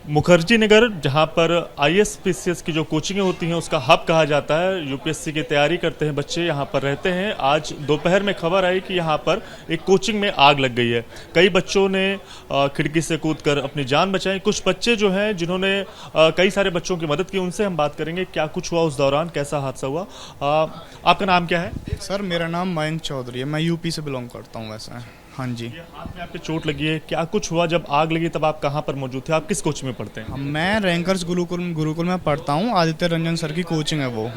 मुखर्जी नगर, जहां पर आईएएस-पीसीएस की जो कोचिंगें होती हैं उसका हब कहा जाता है। यूपीएससी की तैयारी करते हैं बच्चे, यहां पर रहते हैं। आज दोपहर में खबर आई कि यहां पर एक कोचिंग में आग लग गई है। कई बच्चों ने खिड़की से कूदकर अपनी जान बचाई। कुछ बच्चे जो हैं जिन्होंने कई सारे बच्चों की मदद की, उनसे हम बात करेंगे क्या कुछ हुआ उस दौरान, कैसा हादसा हुआ। आपका नाम क्या है? सर मेरा नाम मयंक चौधरी है, मैं यूपी से बिलोंग करता हूँ वैसे। हाँ जी। ये हाथ में आपके चोट लगी है, क्या कुछ हुआ जब आग लगी? तब आप कहाँ पर मौजूद थे? आप किस कोचिंग में पढ़ते हैं? मैं रैंकर्स गुरुकुल में पढ़ता हूँ, आदित्य रंजन सर की कोचिंग है वो।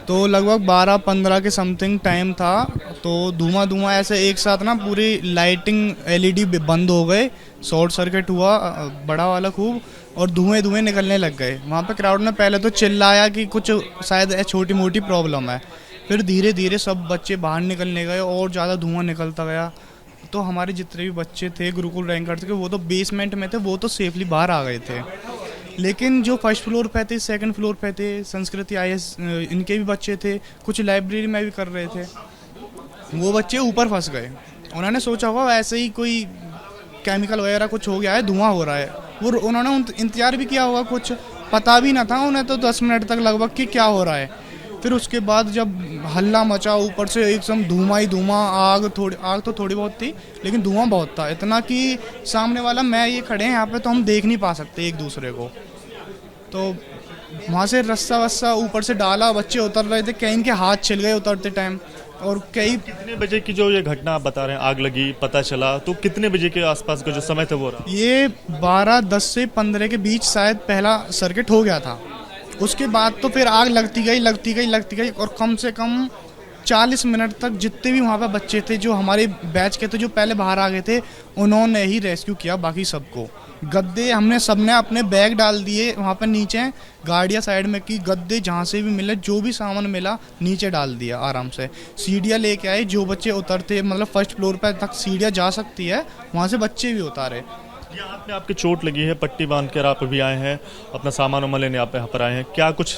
तो लगभग 12-15 के समथिंग टाइम था। तो धुआं ऐसे एक साथ ना पूरी लाइटिंग एलईडी बंद हो गए, शॉर्ट सर्किट हुआ बड़ा वाला खूब, और धुएं निकलने लग गए। वहाँ पे क्राउड ने पहले तो चिल्लाया कि कुछ शायद छोटी मोटी प्रॉब्लम है। फिर धीरे धीरे सब बच्चे बाहर निकलने गए और ज़्यादा धुआं निकलता गया। तो हमारे जितने भी बच्चे थे गुरुकुल रैंकर्स के, वो तो बेसमेंट में थे, वो तो सेफली बाहर आ गए थे। लेकिन जो फर्स्ट फ्लोर पे थे, सेकंड फ्लोर पे थे, संस्कृति आईएएस इनके भी बच्चे थे, कुछ लाइब्रेरी में भी कर रहे थे, वो बच्चे ऊपर फंस गए। उन्होंने सोचा होगा ऐसे ही कोई केमिकल वगैरह कुछ हो गया है, धुआं हो रहा है। वो उन्होंने इंतजार भी किया होगा, कुछ पता भी ना था उन्हें तो 10 मिनट तक लगभग कि क्या हो रहा है। फिर उसके बाद जब हल्ला मचा, ऊपर से एकदम धुआं ही धुआं, आग तो थोड़ी बहुत थी, लेकिन धुआं बहुत था, इतना कि सामने वाला मैं ये खड़े हैं यहाँ पे तो हम देख नहीं पा सकते एक दूसरे को। तो वहाँ से रस्सा वस्सा ऊपर से डाला, बच्चे उतर रहे थे, कई इनके हाथ छिल गए उतरते टाइम। और कई कितने बजे की जो ये घटना आप बता रहे हैं, आग लगी पता चला, तो कितने बजे के आसपास का जो समय था वो रहा? ये 12:10 से 15 के बीच शायद पहला सर्किट हो गया था। उसके बाद तो फिर आग लगती गई और कम से कम 40 मिनट तक जितने भी वहाँ पे बच्चे थे जो हमारे बैच के थे, जो पहले बाहर आ गए थे, उन्होंने ही रेस्क्यू किया बाकी सबको। गद्दे हमने सबने अपने बैग डाल दिए वहाँ पे नीचे, गाड़ियाँ साइड में की, गद्दे जहाँ से भी मिले, जो भी सामान मिला नीचे डाल दिया आराम से। सीढ़ियाँ लेके आए, जो बच्चे उतरते मतलब फर्स्ट फ्लोर पर तक सीढ़ियाँ जा सकती है, वहाँ से बच्चे भी उतारे। ये हाथ में आपकी चोट लगी है, पट्टी बांध कर आप अभी आए हैं, अपना सामान वामान लेने आप यहाँ पर आए हैं, क्या कुछ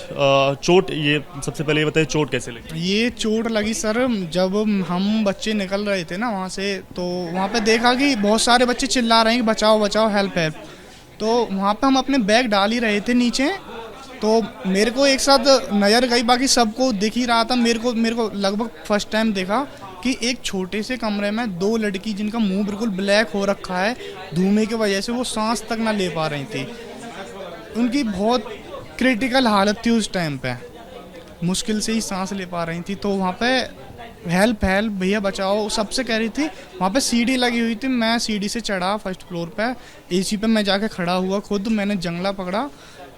चोट, ये सबसे पहले ये बताइए चोट कैसे लगी? ये चोट लगी सर, जब हम बच्चे निकल रहे थे ना वहाँ से, तो वहाँ पे देखा कि बहुत सारे बच्चे चिल्ला रहे हैं कि बचाओ बचाओ, हेल्प हेल्प। तो वहाँ पे हम अपने बैग डाल ही रहे थे नीचे, तो मेरे को एक साथ नज़र गई, बाकी सबको दिख ही रहा था। मेरे को लगभग फर्स्ट टाइम देखा कि एक छोटे से कमरे में 2 लड़की जिनका मुंह बिल्कुल ब्लैक हो रखा है धुएं की वजह से, वो सांस तक ना ले पा रही थी। उनकी बहुत क्रिटिकल हालत थी उस टाइम पे, मुश्किल से ही सांस ले पा रही थी। तो वहाँ पे हेल्प हेल्प भैया बचाओ सबसे कह रही थी। वहाँ पे सीढ़ी लगी हुई थी, मैं सीढ़ी से चढ़ा फर्स्ट फ्लोर पे, एसी पे मैं जाके खड़ा हुआ खुद, मैंने जंगला पकड़ा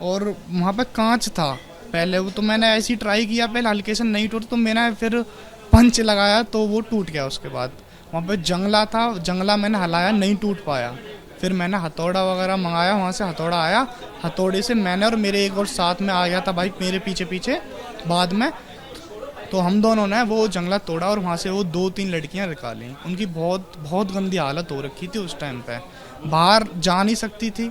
और वहाँ पे कांच था पहले, वो तो मैंने ऐसे ही ट्राई किया, पहले हल्के से नहीं टूटा, तो मैंने फिर पंच लगाया तो वो टूट गया। उसके बाद वहाँ पे जंगला था, जंगला मैंने हलाया, नहीं टूट पाया। फिर मैंने हथौड़ा वगैरह मंगाया, वहाँ से हथौड़ा आया, हथौड़े से मैंने और मेरे एक और साथ में आ गया था भाई मेरे पीछे पीछे बाद में, तो हम दोनों ने वो जंगला तोड़ा और वहाँ से वो 2-3 लड़कियाँ निकाली। उनकी बहुत बहुत गंदी हालत हो रखी थी उस टाइम पे, बाहर जा नहीं सकती थी।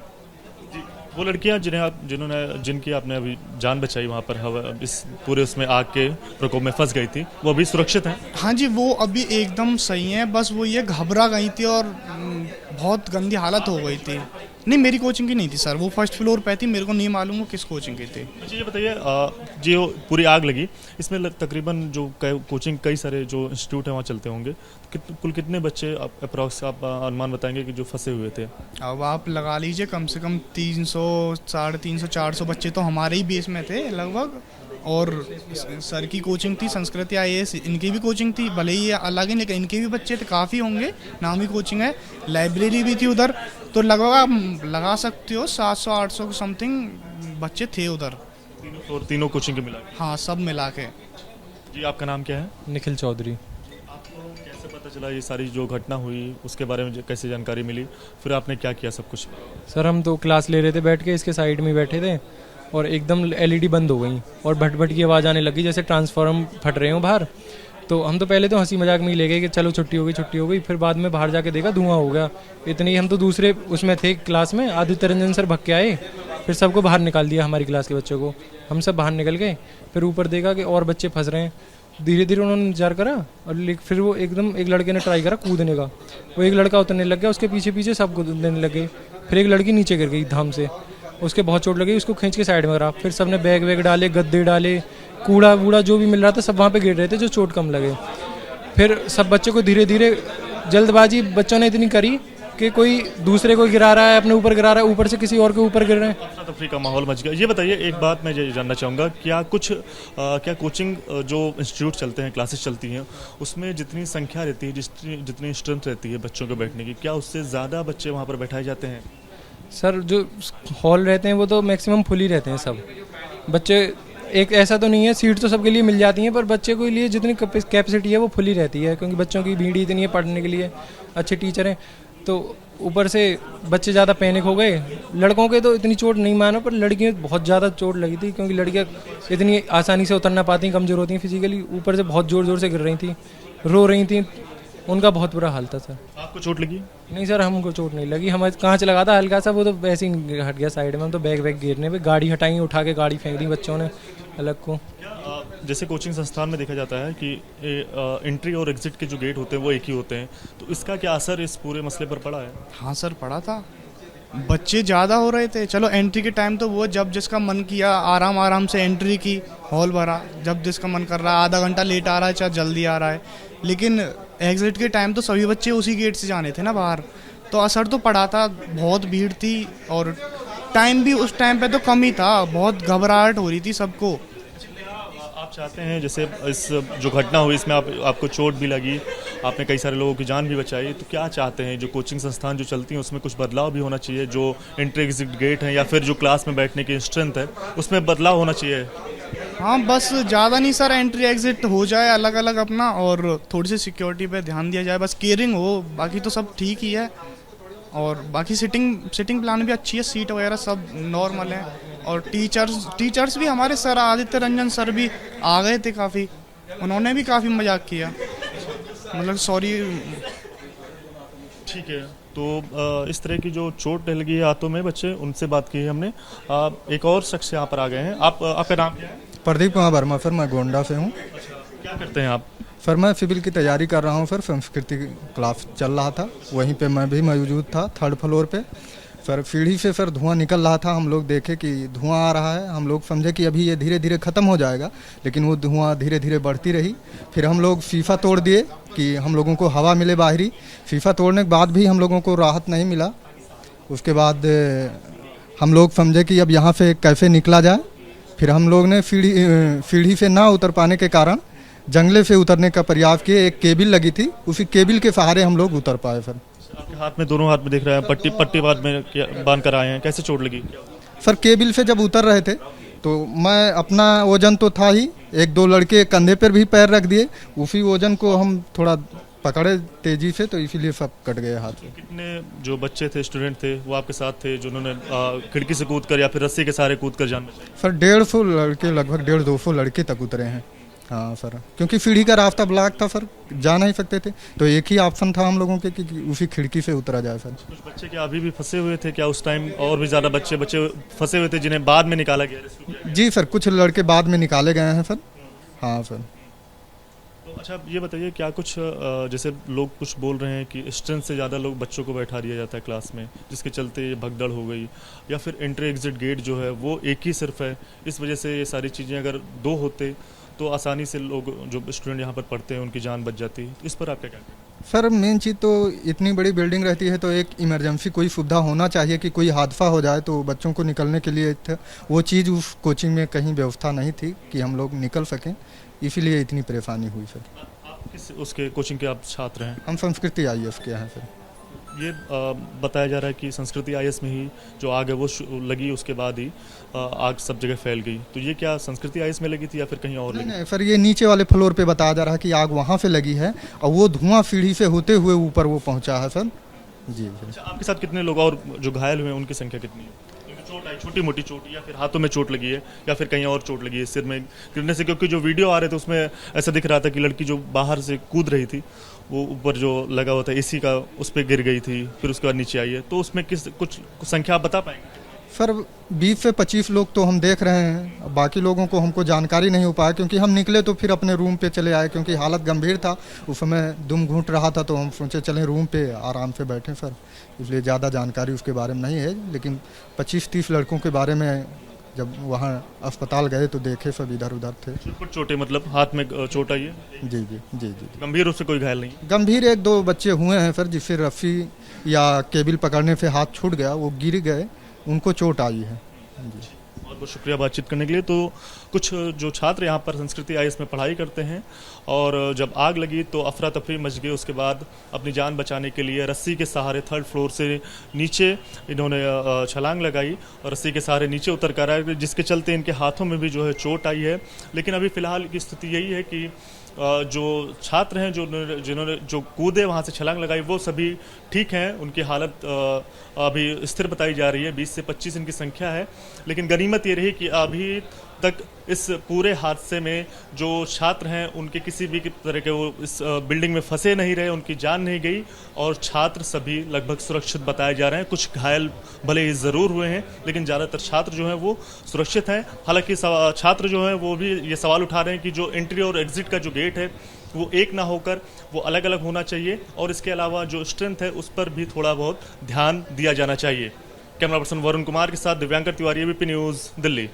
वो लड़कियां जिनकी आपने अभी जान बचाई वहाँ पर, हवा इस पूरे उसमें आग के प्रकोप में फंस गई थी, वो अभी सुरक्षित हैं? हाँ जी, वो अभी एकदम सही है, बस वो ये घबरा गई थी और बहुत गंदी हालत हो गई थी। नहीं, मेरी कोचिंग की नहीं थी सर, वो फर्स्ट फ्लोर पे थी, मेरे को नहीं मालूम वो किस कोचिंग की थी। जी ये बताइए, जो पूरी आग लगी इसमें तकरीबन जो कोचिंग कई सारे जो इंस्टीट्यूट हैं वहाँ चलते होंगे, कुल कितने बच्चे अप्रॉक्स आप अनुमान बताएंगे कि जो फंसे हुए थे? अब आप लगा लीजिए कम से कम 300, 350, 400 बच्चे तो हमारे ही बेस में थे लगभग। और सर की कोचिंग थी संस्कृति आईएएस, इनकी भी कोचिंग थी, भले ही अलग ही, लेकिन इनके भी बच्चे थे, काफ़ी होंगे, नामी कोचिंग है, लाइब्रेरी भी थी उधर। तो लगभग आप लगा सकते हो 700-800 समथिंग बच्चे थे उधर, तीनों कोचिंग के मिला के? हाँ, सब मिला के। जी आपका नाम क्या है? निखिल चौधरी। आपको कैसे पता चला ये सारी जो घटना हुई उसके बारे में, कैसे जानकारी मिली, फिर आपने क्या किया सब कुछ? सर हम तो क्लास ले रहे थे बैठ के, इसके साइड में बैठे थे और एकदम एलईडी बंद हो गई और भट भट की आवाज़ आने लगी जैसे ट्रांसफार्मर फट रहे हो बाहर। तो हम तो पहले तो हंसी मजाक में ही ले गए कि चलो छुट्टी हो गई। फिर बाद में बाहर जाके देखा धुआं हो गया। इतनी हम तो दूसरे उसमें थे क्लास में, आदित्य रंजन सर भग के आए, फिर सबको बाहर निकाल दिया, हमारी क्लास के बच्चों को। हम सब बाहर निकल गए, फिर ऊपर देखा कि और बच्चे फंस रहे हैं। धीरे धीरे उन्होंने इंतजार करा और फिर वो एकदम एक लड़के ने ट्राई करा कूदने का, वो एक लड़का उतरने लग गया, उसके पीछे पीछे सब कूदने लगे। फिर एक लड़की नीचे गिर गई धाम से, उसके बहुत चोट लगी, उसको खींच के साइड में करा। फिर सबने बैग वैग डाले, गद्दे डाले, कूड़ा वूड़ा जो भी मिल रहा था सब वहाँ पे गिर रहे थे जो चोट कम लगे। फिर सब बच्चों को धीरे धीरे, जल्दबाजी बच्चों ने इतनी करी कि कोई दूसरे को गिरा रहा है, अपने ऊपर गिरा रहा है, ऊपर से किसी और के ऊपर गिर रहे हैं। अफरा तफरी का माहौल मच गया। ये बताइए, एक बात मैं ये जानना चाहूँगा, क्या कुछ क्या कोचिंग जो इंस्टीट्यूट चलते हैं, क्लासेस चलती हैं, उसमें जितनी संख्या रहती है, जितनी स्ट्रेंथ रहती है बच्चों को बैठने की, क्या उससे ज़्यादा बच्चे वहाँ पर बैठाए जाते हैं? सर जो हॉल रहते हैं वो तो मैक्सिमम फुल ही रहते हैं सब बच्चे। एक ऐसा तो नहीं है, सीट तो सबके लिए मिल जाती हैं, पर बच्चे के लिए जितनी कैपेसिटी है वो फुल ही रहती है, क्योंकि बच्चों की भीड़ इतनी है पढ़ने के लिए, अच्छे टीचर हैं। तो ऊपर से बच्चे ज़्यादा पैनिक हो गए। लड़कों के तो इतनी चोट नहीं मानो, पर लड़कियों को बहुत ज़्यादा चोट लगी थी, क्योंकि लड़कियाँ इतनी आसानी से उतर ना पाती, कमज़ोर होती हैं फिजिकली, ऊपर से बहुत ज़ोर ज़ोर से गिर रही थी, रो रही थी, उनका बहुत बुरा हाल था सर। आपको चोट लगी? नहीं सर, हमको चोट नहीं लगी, हमें कांच लगा था हल्का सा, वो तो वैसे ही हट गया साइड में। हम तो बैग वैग गिरने पे गाड़ी हटाई, उठा के गाड़ी फेंक दी बच्चों ने अलग को। जैसे कोचिंग संस्थान में देखा जाता है कि एंट्री और एग्जिट के जो गेट होते हैं वो एक ही होते हैं, तो इसका क्या असर इस पूरे मसले पर पड़ा है? हाँ सर, पड़ा था। बच्चे ज़्यादा हो रहे थे। चलो एंट्री के टाइम तो वो जब जिसका मन किया आराम आराम से एंट्री की, हॉल भरा, जब जिसका मन कर रहा है, आधा घंटा लेट आ रहा है चाहे जल्दी आ रहा है। लेकिन एग्जिट के टाइम तो सभी बच्चे उसी गेट से जाने थे ना बाहर, तो असर तो पड़ा था। बहुत भीड़ थी और टाइम भी उस टाइम पे तो कम ही था, बहुत घबराहट हो रही थी सबको। आप चाहते हैं, जैसे इस जो घटना हुई इसमें आपको चोट भी लगी, आपने कई सारे लोगों की जान भी बचाई, तो क्या चाहते हैं जो कोचिंग संस्थान जो चलती हैं उसमें कुछ बदलाव भी होना चाहिए? जो एंट्री एग्जिट गेट है या फिर जो क्लास में बैठने की स्ट्रेंथ है उसमें बदलाव होना चाहिए? हाँ, बस ज़्यादा नहीं सर, एंट्री एग्जिट हो जाए अलग अलग अपना, और थोड़ी सी सिक्योरिटी पे ध्यान दिया जाए, बस केयरिंग हो, बाकी तो सब ठीक ही है। और बाकी सिटिंग प्लान भी अच्छी है, सीट वगैरह सब नॉर्मल है। और टीचर्स भी, हमारे सर आदित्य रंजन सर भी आ गए थे काफ़ी, उन्होंने भी काफ़ी मजाक किया, मतलब सॉरी। ठीक है, तो इस तरह की जो चोट लगी है हाथों में बच्चे, उनसे बात की है हमने। एक और शख्स यहाँ पर आ गए हैं। आपका नाम क्या है? प्रदीप कुमार वर्मा। फिर मैं गोंडा से हूँ। क्या करते हैं आप? फिर मैं सिविल की तैयारी कर रहा हूँ। फिर संस्कृति क्लास चल रहा था, वहीं पे मैं भी मौजूद था, 3rd फ्लोर पे। फिर सीढ़ी से फिर धुआं निकल रहा था, हम लोग देखे कि धुआं आ रहा है, हम लोग समझे कि अभी ये धीरे धीरे ख़त्म हो जाएगा, लेकिन वो धुआं धीरे धीरे बढ़ती रही। फिर हम लोग शीशा तोड़ दिए कि हम लोगों को हवा मिले बाहरी। शीशा तोड़ने के बाद भी हम लोगों को राहत नहीं मिला। उसके बाद हम लोग समझे कि अब यहाँ से कैसे निकला जाए। फिर हम लोग ने सीढ़ी से ना उतर पाने के कारण जंगले से उतरने का प्रयास किए। एक केबिल लगी थी, उसी केबिल के सहारे हम लोग उतर पाए। फिर आपके हाथ में, दोनों हाथ में देख रहे हैं पट्टी बांध कर आए हैं, कैसे चोट लगी? सर केबिल से जब उतर रहे थे तो मैं, अपना वजन तो था ही, 1-2 लड़के कंधे पर भी पैर रख दिए, उसी वजन को हम थोड़ा पकड़े तेजी से, तो इसीलिए सब कट गए हाथ में। कितने जो बच्चे थे, स्टूडेंट थे, वो आपके साथ थे जिन्होंने खिड़की से कूद कर या फिर रस्सी के सहारे कूद कर जान बचाई? सर 150 लड़के, लगभग 150-200 लड़के तक उतरे हैं। हाँ सर, क्योंकि सीढ़ी का रास्ता ब्लॉक था सर, जा नहीं सकते थे, तो एक ही ऑप्शन था हम लोगों के कि उसी खिड़की से उतरा जाए। सर कुछ बच्चे क्या अभी भी फंसे हुए थे क्या उस टाइम? और भी ज़्यादा बच्चे फंसे हुए थे जिन्हें बाद में निकाला गया? जी सर, कुछ लड़के बाद में निकाले गए हैं सर। हाँ सर। तो अच्छा, ये बताइए, क्या कुछ जैसे लोग कुछ बोल रहे हैं कि स्ट्रेंथ से ज़्यादा लोग बच्चों को बैठा दिया जाता है क्लास में, जिसके चलते ये भगदड़ हो गई, या फिर एंट्री एग्जिट गेट जो है वो एक ही सिर्फ है, इस वजह से ये सारी चीज़ें अगर 2 होते तो आसानी से लोग जो स्टूडेंट यहाँ पर पढ़ते हैं उनकी जान बच जाती है? इस पर आपका क्या कहना है? सर मेन चीज़ तो, इतनी बड़ी बिल्डिंग रहती है तो एक इमरजेंसी कोई सुविधा होना चाहिए कि कोई हादसा हो जाए तो बच्चों को निकलने के लिए वो चीज़ उस कोचिंग में कहीं व्यवस्था नहीं थी कि हम लोग निकल सकें, इसीलिए इतनी परेशानी हुई सर। आप किस उसके कोचिंग के आप छात्र हैं? हम संस्कृति IAS के हैं सर। ये बताया जा रहा है कि संस्कृति IAS में ही जो आग है वो लगी, उसके बाद ही आग सब जगह फैल गई, तो ये क्या संस्कृति IAS में लगी थी या फिर कहीं और लगी? नहीं सर, ये नीचे वाले फ्लोर पे बताया जा रहा है कि आग वहाँ से लगी है और वो धुआं सीढ़ी से होते हुए ऊपर वो पहुँचा है सर। जी सर। अच्छा, आपके साथ कितने लोग और जो घायल हुए हैं उनकी संख्या कितनी है? चोट आई, छोटी मोटी चोट, या फिर हाथों में चोट लगी है, या फिर कहीं और चोट लगी है सिर में गिरने से? क्योंकि जो वीडियो आ रहे थे उसमें ऐसा दिख रहा था कि लड़की जो बाहर से कूद रही थी वो ऊपर जो लगा हुआ था AC का, उस पर गिर गई थी, फिर उसके बाद नीचे आई है, तो उसमें कुछ संख्या आप बता पाएंगे? सर 20 से 25 लोग तो हम देख रहे हैं, बाकी लोगों को हमको जानकारी नहीं हो पाया क्योंकि हम निकले तो फिर अपने रूम पे चले आए क्योंकि हालत गंभीर था। उस समय दुम घूट रहा था तो हम सोचे चलें रूम पे आराम से बैठें सर, इसलिए ज़्यादा जानकारी उसके बारे में नहीं है। लेकिन 25-30 लड़कों के बारे में जब वहाँ अस्पताल गए तो देखे सब इधर उधर थे। कुछ चोटें मतलब हाथ में चोट आई है, जी जी जी जी जी। गंभीर रूप से कोई घायल नहीं? गंभीर 1-2 बच्चे हुए हैं सर, जिससे रस्सी या केबल पकड़ने से हाथ छूट गया, वो गिर गए, उनको चोट आई है जी। बहुत बहुत शुक्रिया बातचीत करने के लिए। तो कुछ जो छात्र यहाँ पर संस्कृति आईएएस में पढ़ाई करते हैं और जब आग लगी तो अफरा तफरी मच गई। उसके बाद अपनी जान बचाने के लिए रस्सी के सहारे 3rd फ्लोर से नीचे इन्होंने छलांग लगाई और रस्सी के सहारे नीचे उतर कर आए, जिसके चलते इनके हाथों में भी जो है चोट आई है। लेकिन अभी फ़िलहाल की स्थिति यही है कि जो छात्र हैं जिन्होंने जो कूदे वहाँ से छलांग लगाई वो सभी ठीक हैं, उनकी हालत अभी स्थिर बताई जा रही है। 20 से 25 इनकी संख्या है। लेकिन गनीमत ये रही कि अभी तक इस पूरे हादसे में जो छात्र हैं उनके किसी भी तरह के वो इस बिल्डिंग में फंसे नहीं रहे, उनकी जान नहीं गई और छात्र सभी लगभग सुरक्षित बताए जा रहे हैं। कुछ घायल भले ही ज़रूर हुए हैं लेकिन ज़्यादातर छात्र जो हैं वो सुरक्षित हैं। हालांकि छात्र जो हैं वो भी ये सवाल उठा रहे हैं कि जो एंट्री और एग्जिट का जो गेट है वो एक ना होकर वो अलग अलग होना चाहिए और इसके अलावा जो स्ट्रेंथ है उस पर भी थोड़ा बहुत ध्यान दिया जाना चाहिए। कैमरा पर्सन वरुण कुमार के साथ दिव्यांकर तिवारी, एबीपी न्यूज़, दिल्ली।